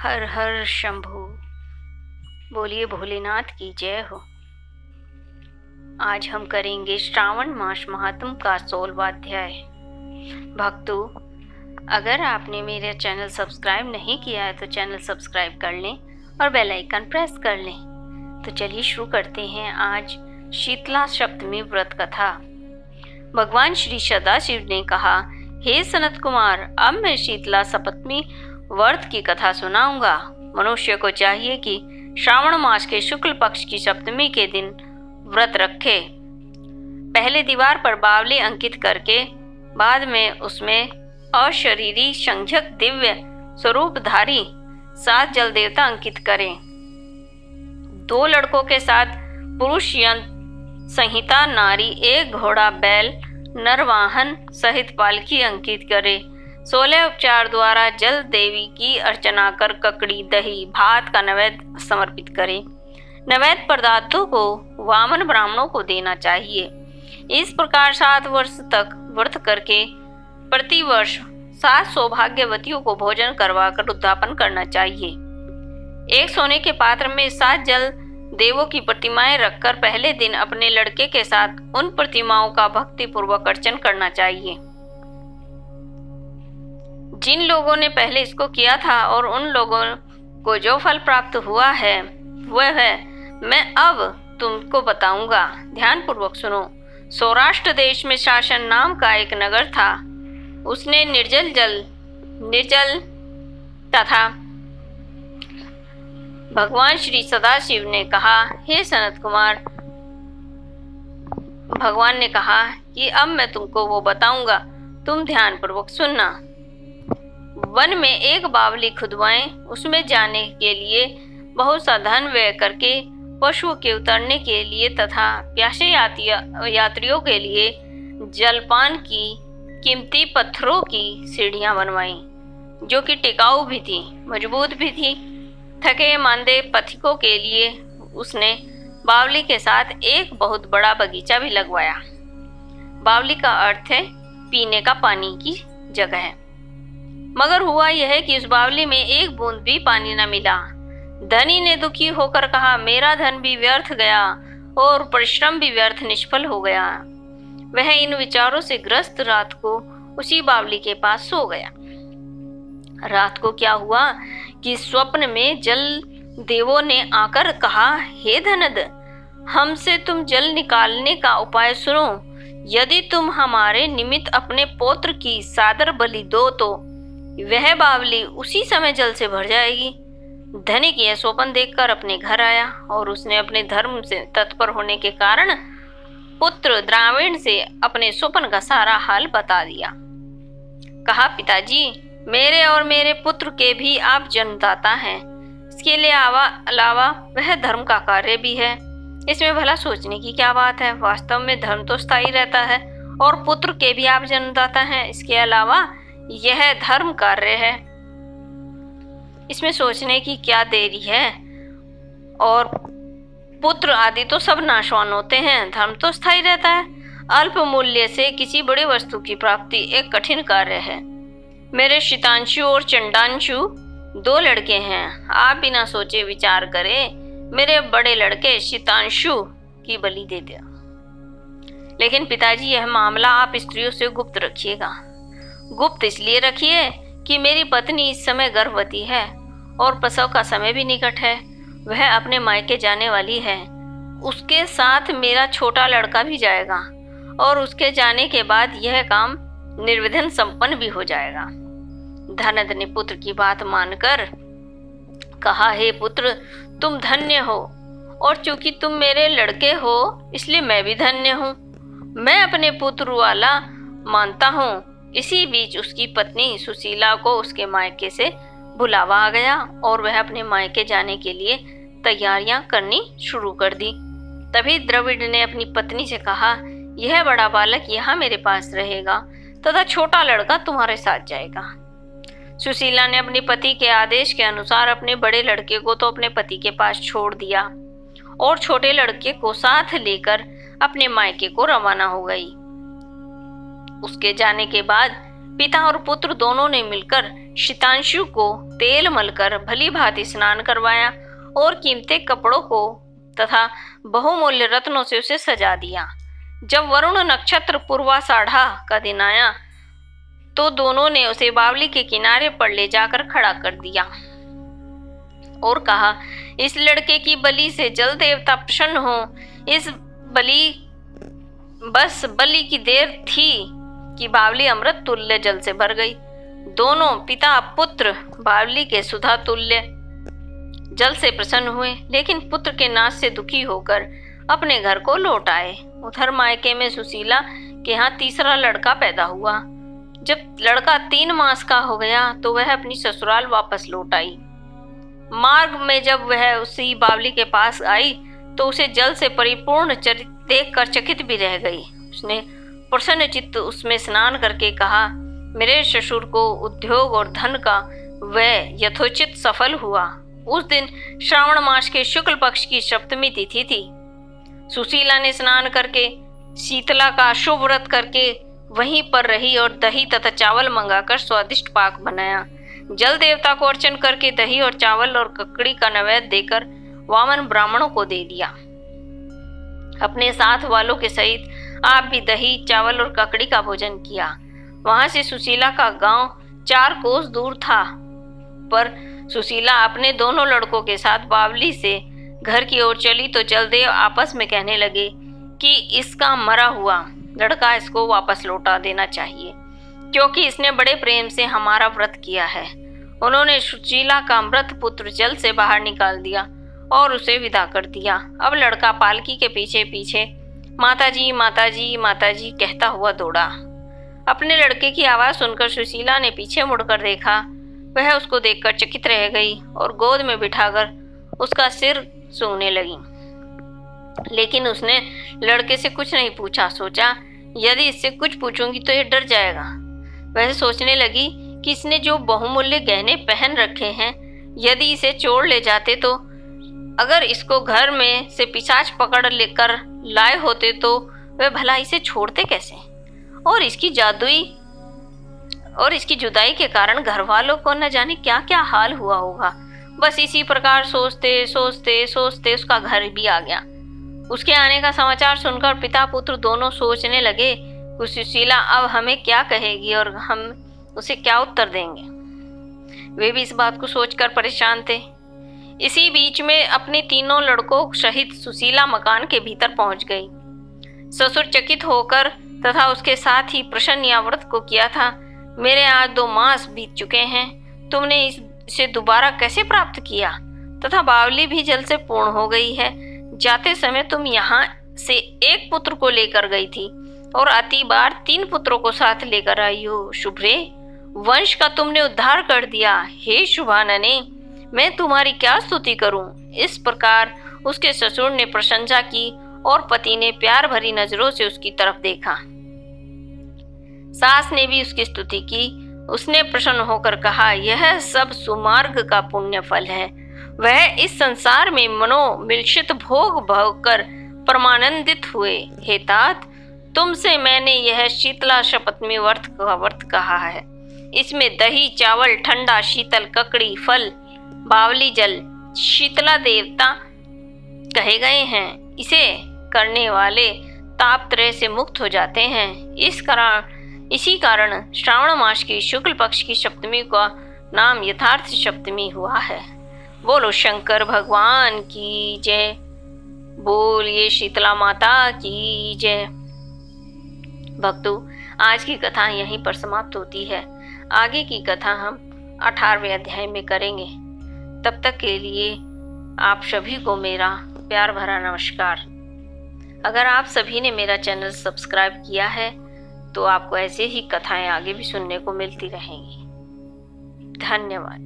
हर हर शंभू। बोलिए भोलेनाथ की जय हो। आज हम करेंगे श्रावण मास महात्म का 16वां अध्याय। भक्तों, अगर आपने मेरा चैनल सब्सक्राइब नहीं किया है तो चैनल सब्सक्राइब कर लें और बेल आइकन प्रेस कर लें। तो चलिए शुरू करते हैं आज शीतला सप्तमी व्रत कथा। भगवान श्री सदाशिव ने कहा, हे सनत कुमार, अब मैं शीतला सप्तमी व्रत की कथा सुनाऊंगा। मनुष्य को चाहिए कि श्रावण मास के शुक्ल पक्ष की सप्तमी के दिन व्रत रखे। पहले दीवार पर बावली अंकित करके बाद में उसमें अशरीरी संज्ञक दिव्य स्वरूपधारी 7 जल देवता अंकित करें। 2 लड़कों के साथ पुरुष यंत्र संहिता नारी, 1 घोड़ा बैल नरवाहन सहित पालकी अंकित करे। 16 उपचार द्वारा जल देवी की अर्चना कर ककड़ी, दही, भात का नैवेद्य समर्पित करे। नैवेद्य पदार्थों को वामन ब्राह्मणों को देना चाहिए। इस प्रकार 7 वर्ष तक व्रत करके प्रति वर्ष 7 सौभाग्यवतियों को भोजन करवाकर उद्यापन करना चाहिए। एक सोने के पात्र में 7 जल देवों की प्रतिमाएं रखकर पहले दिन अपने लड़के के साथ उन प्रतिमाओं का भक्ति पूर्वक अर्चन करना चाहिए। जिन लोगों ने पहले इसको किया था और उन लोगों को जो फल प्राप्त हुआ है वह मैं अब तुमको बताऊंगा। ध्यान पूर्वक सुनो। सौराष्ट्र देश में शासन नाम का एक नगर था। उसने निर्जल तथा भगवान श्री सदाशिव ने कहा, हे सनत कुमार, भगवान ने कहा कि अब मैं तुमको वो बताऊंगा, तुम ध्यान पूर्वक सुनना। वन में एक बावली खुदवाएं, उसमें जाने के लिए बहुत सा धन व्यय करके पशुओं के उतरने के लिए तथा प्यासे यात्रियों के लिए जलपान की कीमती पत्थरों की सीढ़ियां बनवाई, जो कि टिकाऊ भी थी, मजबूत भी थी। थके मांदे पथिकों के लिए उसने बावली के साथ एक बहुत बड़ा बगीचा भी लगवाया। बावली का अर्थ है पीने का पानी की जगह। मगर हुआ यह कि उस बावली में एक बूंद भी पानी न मिला। धनी ने दुखी होकर कहा, मेरा धन भी व्यर्थ गया और परिश्रम भी व्यर्थ निष्फल हो गया। वह इन विचारों से ग्रस्त रात को उसी बावली के पास सो गया। रात को क्या हुआ कि स्वप्न में जल देवों ने आकर कहा, हे धनद, हमसे तुम जल निकालने का उपाय सुनो। यदि तुम हमारे निमित्त अपने पौत्र की सादर बलि दो तो वह बावली उसी समय जल से भर जाएगी। धनिक यह स्वप्न देखकर अपने घर आया और उसने अपने धर्म से तत्पर होने के कारण पुत्र द्राविण से अपने स्वप्न का सारा हाल बता दिया। कहा, पिताजी, मेरे और मेरे पुत्र के भी आप जन्मदाता हैं। इसके लिए अलावा वह धर्म का कार्य भी है। इसमें भला सोचने की क्या बात है। वास्तव में धर्म तो स्थायी रहता है और पुत्र के भी आप जन्मदाता हैं। इसके अलावा यह धर्म कार्य है, इसमें सोचने की क्या देरी है। और पुत्र आदि तो सब नाशवान होते हैं, धर्म तो स्थायी रहता है। अल्प मूल्य से किसी बड़ी वस्तु की प्राप्ति एक कठिन कार्य है। मेरे शीतांशु और चंडांशु 2 लड़के हैं। आप बिना सोचे विचार करें मेरे बड़े लड़के शीतांशु की बलि दे दिया। लेकिन पिताजी, यह मामला आप स्त्रियों से गुप्त रखिएगा। गुप्त इसलिए रखिए कि मेरी पत्नी इस समय गर्भवती है और प्रसव का समय भी निकट है। वह अपने मायके जाने वाली है। उसके साथ मेरा छोटा लड़का भी जाएगा और उसके जाने के बाद यह काम निर्विघ्न संपन्न भी हो जाएगा। धनद ने पुत्र की बात मानकर कहा, हे पुत्र, तुम धन्य हो और चूंकि तुम मेरे लड़के हो इसलिए मैं भी धन्य हूँ। मैं अपने पुत्र वाला मानता हूँ। इसी बीच उसकी पत्नी सुशीला को उसके मायके से बुलावा आ गया और वह अपने मायके जाने के लिए तैयारियां करनी शुरू कर दी। तभी द्रविड़ ने अपनी पत्नी से कहा, यह बड़ा बालक यहाँ मेरे पास रहेगा तथा छोटा लड़का तुम्हारे साथ जाएगा। सुशीला ने अपने पति के आदेश के अनुसार अपने बड़े लड़के को तो अपने पति के पास छोड़ दिया और छोटे लड़के को साथ लेकर अपने मायके को रवाना हो गई। उसके जाने के बाद पिता और पुत्र दोनों ने मिलकर शीतांशु को तेल मलकर भली भांति स्नान करवाया और कीमती कपड़ों को तथा बहुमूल्य रत्नों से उसे सजा दिया। जब वरुण नक्षत्र पूर्वाषाढ़ा का दिन आया तो दोनों ने उसे बावली के किनारे पर ले जाकर खड़ा कर दिया और कहा, इस लड़के की बलि से जल देवता प्रसन्न हो। इस बलि की देर थी कि बावली अमृत तुल्य जल से भर गई। दोनों पिता पुत्र बावली के सुधा तुल्य जल से प्रसन्न हुए, लेकिन पुत्र के नाश से दुखी होकर अपने घर को लौट आए। उधर मायके में सुशीला के यहाँ तीसरा लड़का पैदा हुआ। जब लड़का 3 मास का हो गया तो वह अपनी ससुराल वापस लौट आई। मार्ग में जब वह उसी बावली के पास आई तो उसे जल से परिपूर्ण देखकर चकित भी रह गई। उसने प्रसन्न चित्त उसमें स्नान करके कहा, मेरे ससुर को उद्योग और धन का वह यथोचित सफल हुआ। उस दिन श्रावण मास के शुक्ल पक्ष की सप्तमी तिथि थी। सुशीला ने स्नान करके शीतला का शुभ व्रत करके वहीं पर रही और दही तथा चावल मंगाकर स्वादिष्ट पाक बनाया। जल देवता को अर्चन करके दही और चावल और ककड़ी का नैवेद्य देकर वामन ब्राह्मणों को दे दिया। अपने साथ वालों के सहित आप भी दही चावल और ककड़ी का भोजन किया। वहां से सुशीला का गांव 4 कोस दूर था, पर सुशीला अपने दोनों लड़कों के साथ बावली से घर की ओर चली तो जलदेव आपस में कहने लगे कि इसका मरा हुआ लड़का इसको वापस लौटा देना चाहिए, क्योंकि इसने बड़े प्रेम से हमारा व्रत किया है। उन्होंने सुशीला का मृत पुत्र जल से बाहर निकाल दिया और उसे विदा कर दिया। अब लड़का पालकी के पीछे पीछे माताजी माताजी माताजी कहता हुआ दौड़ा। अपने लड़के की आवाज़ सुनकर सुशीला ने पीछे मुड़कर देखा। वह उसको देखकर चकित रह गई और गोद में बिठाकर उसका सिर सूंघने लगी, लेकिन उसने लड़के से कुछ नहीं पूछा। सोचा, यदि इससे कुछ पूछूंगी तो ये डर जाएगा। वह सोचने लगी कि इसने जो बहुमूल्य गहने पहन रखे हैं, यदि इसे चोर ले जाते तो अगर इसको घर में से पिशाच पकड़ लेकर लाए होते तो वह भला इसे छोड़ते कैसे, और इसकी जुदाई के कारण घर वालों को न जाने क्या क्या हाल हुआ होगा। बस इसी प्रकार सोचते सोचते सोचते उसका घर भी आ गया। उसके आने का समाचार सुनकर पिता पुत्र दोनों सोचने लगे कि सुशीला अब हमें क्या कहेगी और हम उसे क्या उत्तर देंगे। वे भी इस बात को सोचकर परेशान थे। इसी बीच में अपने तीनों लड़कों सहित सुशीला मकान के भीतर पहुंच गई। ससुर चकित होकर तथा उसके साथ ही प्रसन्न यह व्रत को किया था, मेरे आज 2 मास बीत चुके हैं, तुमने इसे दोबारा कैसे प्राप्त किया? तथा बावली भी जल से पूर्ण हो गई है। जाते समय तुम यहाँ से 1 पुत्र को लेकर गई थी और अति बार 3 पुत्रों को साथ लेकर आई हो। शुभ्रे, वंश का तुमने उद्धार कर दिया। हे शुभानने, मैं तुम्हारी क्या स्तुति करूं। इस प्रकार उसके ससुर ने प्रशंसा की और पति ने प्यार भरी नजरों से उसकी तरफ देखा। सास ने भी उसकी स्तुति की। उसने प्रसन्न होकर कहा, यह सब सुमार्ग का पुण्य फल है। वह इस संसार में मनोमिलषित भोग भोगकर परमानंदित हुए। हे तात, तुमसे मैंने यह शीतला शपथमी व्रत कहा है। इसमें दही चावल ठंडा शीतल ककड़ी फल बावली जल शीतला देवता कहे गए हैं। इसे करने वाले तापत्रय से मुक्त हो जाते हैं। इसी कारण श्रावण मास की शुक्ल पक्ष की सप्तमी का नाम यथार्थ सप्तमी हुआ है। बोलो शंकर भगवान की जय। बोलिए शीतला माता की जय। भक्तों, आज की कथा यहीं पर समाप्त होती है। आगे की कथा हम 18वें अध्याय में करेंगे। तब तक के लिए आप सभी को मेरा प्यार भरा नमस्कार। अगर आप सभी ने मेरा चैनल सब्सक्राइब किया है तो आपको ऐसे ही कथाएं आगे भी सुनने को मिलती रहेंगी। धन्यवाद।